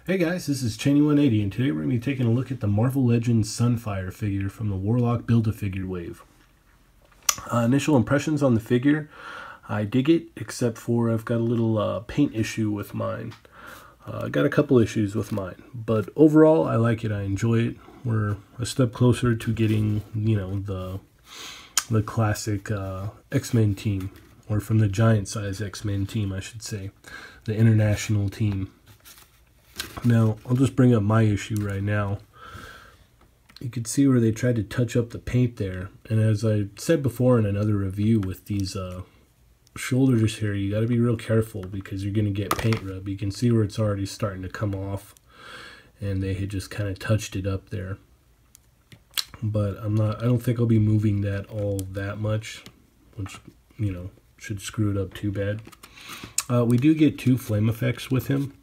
Hey guys, this is Cheney180, and today we're going to be taking a look at the Marvel Legends Sunfire figure from the Warlock Build-A-Figure wave. Initial impressions on the figure, I dig it, except for I've got a little paint issue with mine. I got a couple issues with mine, but overall I like it, I enjoy it. We're a step closer to getting, the classic X-Men team, or from the giant size X-Men team I should say, the international team. Now, I'll just bring up my issue right now. You can see where they tried to touch up the paint there. And as I said before in another review with these shoulders here, you got to be real careful because you're going to get paint rub. You can see where it's already starting to come off. And they had just kind of touched it up there. But I don't think I'll be moving that all that much, which, should screw it up too bad. We do get 2 flame effects with him,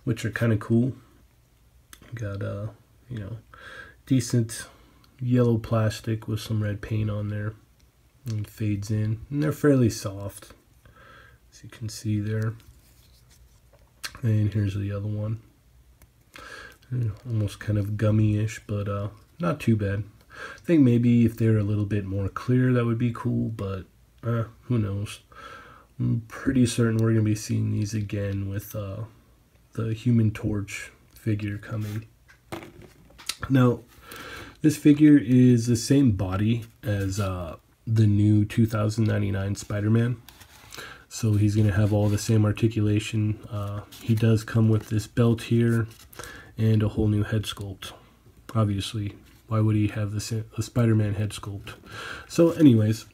which are kind of cool. Got decent yellow plastic with some red paint on there, and fades in, and they're fairly soft, as you can see there. And here's the other one, almost kind of gummy-ish, but not too bad. I think maybe if they're a little bit more clear, that would be cool, but who knows. I'm pretty certain we're going to be seeing these again with the Human Torch figure coming. Now, this figure is the same body as the new 2099 Spider-Man. So he's going to have all the same articulation. He does come with this belt here and a whole new head sculpt. Obviously, why would he have the Spider-Man head sculpt? So anyways,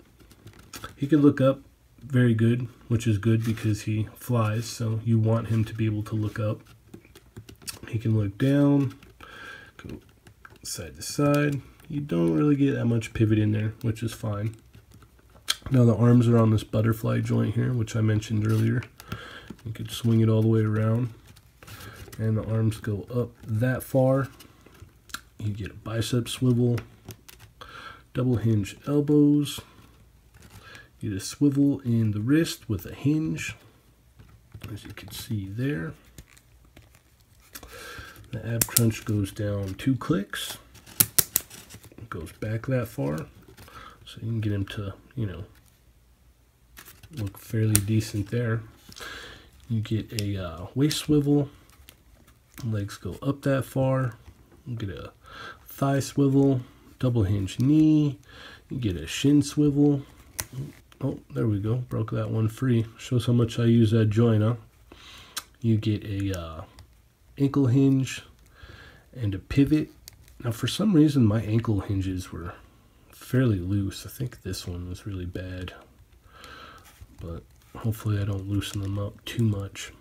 he can look up very good, which is good because he flies, so you want him to be able to look up. He can look down, go side to side. You don't really get that much pivot in there, which is fine. Now the arms are on this butterfly joint here, which I mentioned earlier. You could swing it all the way around, and the arms go up that far. You get a bicep swivel, double hinge elbows. You get a swivel in the wrist with a hinge, as you can see there. The ab crunch goes down 2 clicks. It goes back that far, so you can get him to, look fairly decent there. You get a waist swivel. Legs go up that far. You get a thigh swivel, double hinge knee. You get a shin swivel. Oh, there we go. Broke that one free. Shows how much I use that joint, huh? You get a ankle hinge and a pivot. Now, for some reason, my ankle hinges were fairly loose. I think this one was really bad. But hopefully I don't loosen them up too much.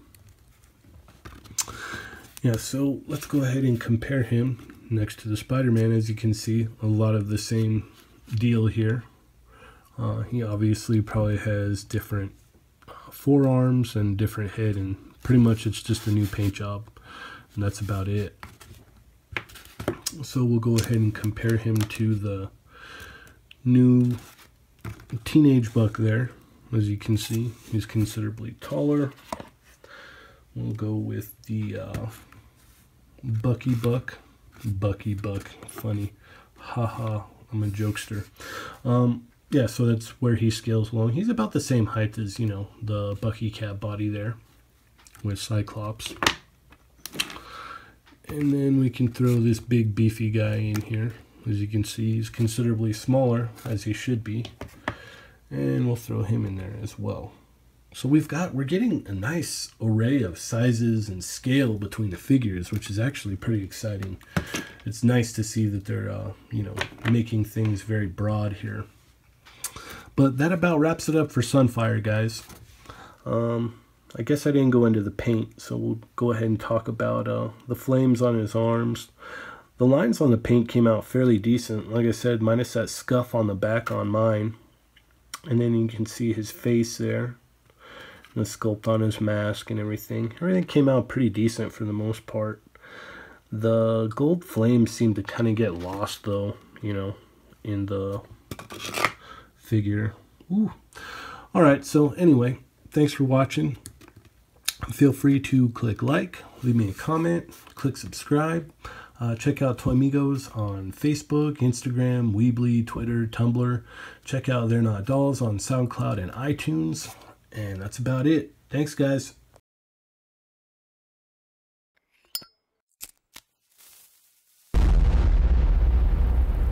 Yeah, so let's go ahead and compare him next to the Spider-Man. As you can see, a lot of the same deal here. He obviously probably has different forearms and different head, and pretty much it's just a new paint job, and that's about it. So we'll go ahead and compare him to the new teenage Buck there. As you can see, he's considerably taller. We'll go with the Bucky Buck, funny, haha, I'm a jokester. Yeah, so that's where he scales along. He's about the same height as, the Bucky Cat body there with Cyclops. And then we can throw this big beefy guy in here. As you can see, he's considerably smaller, as he should be. And we'll throw him in there as well. So we're getting a nice array of sizes and scale between the figures, which is actually pretty exciting. It's nice to see that they're, making things very broad here. But that about wraps it up for Sunfire, guys. I guess I didn't go into the paint, so we'll go ahead and talk about the flames on his arms. The lines on the paint came out fairly decent. Like I said, minus that scuff on the back on mine. And then you can see his face there. The sculpt on his mask and everything. Everything came out pretty decent for the most part. The gold flames seemed to kind of get lost, though, in the figure. Ooh. Alright, so anyway, thanks for watching. Feel free to click like, leave me a comment, click subscribe. Check out Toy Migos on Facebook, Instagram, Weebly, Twitter, Tumblr. Check out They're Not Dolls on SoundCloud and iTunes. And that's about it. Thanks, guys.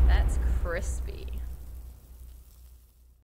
That's crispy.